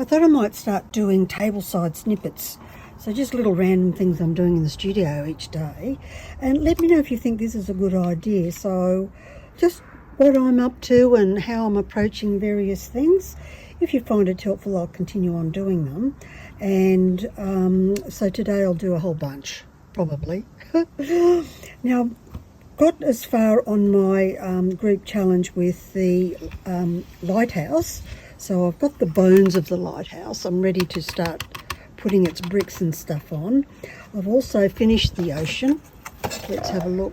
I thought I might start doing tableside snippets. So just little random things I'm doing in the studio each day. And let me know if you think this is a good idea. So just what I'm up to and how I'm approaching various things. If you find it helpful, I'll continue on doing them. And so today I'll do a whole bunch, probably. Now, got as far on my group challenge with the lighthouse. So I've got the bones of the lighthouse. I'm ready to start putting its bricks and stuff on. I've also finished the ocean. Let's have a look.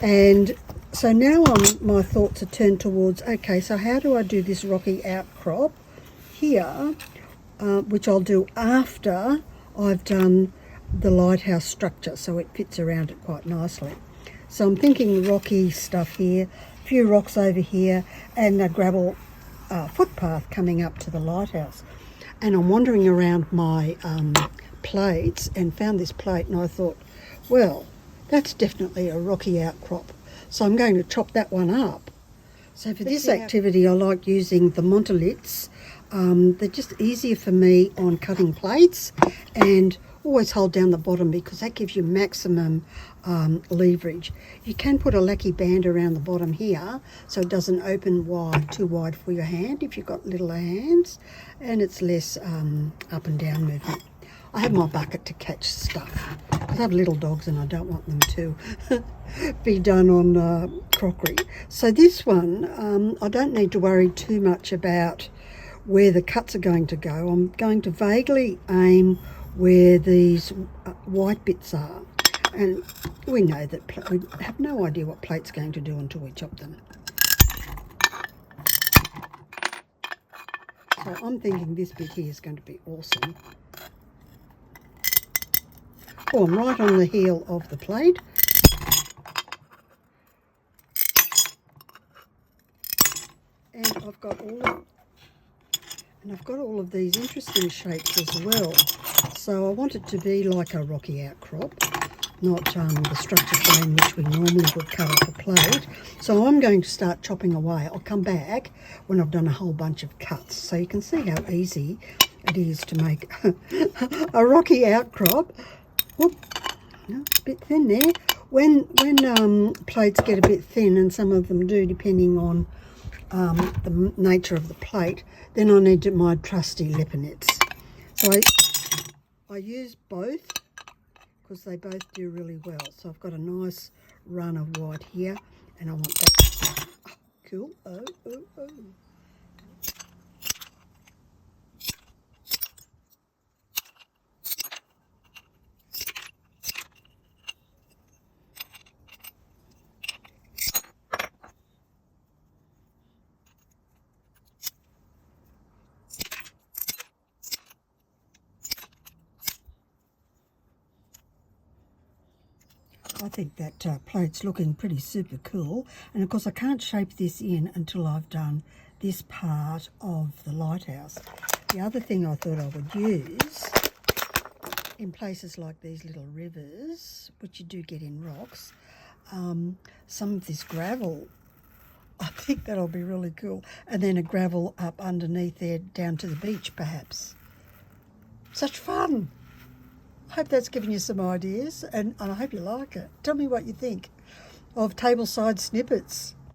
And so now my thoughts are turned towards, okay, so how do I do this rocky outcrop here, which I'll do after I've done the lighthouse structure, so it fits around it quite nicely. So I'm thinking rocky stuff here, a few rocks over here, and a gravel footpath coming up to the lighthouse. And I'm wandering around my plates and found this plate, and I thought, well, that's definitely a rocky outcrop. So I'm going to chop that one up. So for this activity, I like using the Monoliths. They're just easier for me on cutting plates, and always hold down the bottom because that gives you maximum leverage. You can put a lacquer band around the bottom here so it doesn't open too wide for your hand if you've got littler hands, and it's less up and down movement. I have my bucket to catch stuff because I have little dogs and I don't want them to be done on crockery. So this one, I don't need to worry too much about where the cuts are going to go. I'm going to vaguely aim where these white bits are, and we know that we have no idea what plate's going to do until we chop them. So I'm thinking this bit here is going to be awesome. Oh, I'm right on the heel of the plate. And I've got all of these interesting shapes as well. So I want it to be like a rocky outcrop, not the structure frame which we normally would cut off a plate. So I'm going to start chopping away. I'll come back when I've done a whole bunch of cuts, so you can see how easy it is to make a rocky outcrop. Whoop, no, it's a bit thin there. When plates get a bit thin, and some of them do depending on the nature of the plate, then I need my trusty Lepinets. So I use both because they both do really well. So I've got a nice run of white here, and I want that. Oh, cool. Oh. I think that plate's looking pretty super cool, and of course I can't shape this in until I've done this part of the lighthouse. The other thing I thought I would use in places like these little rivers, which you do get in rocks, some of this gravel. I think that'll be really cool, and then a gravel up underneath there down to the beach perhaps. Such fun! I hope that's given you some ideas, and I hope you like it. Tell me what you think of tableside snippets.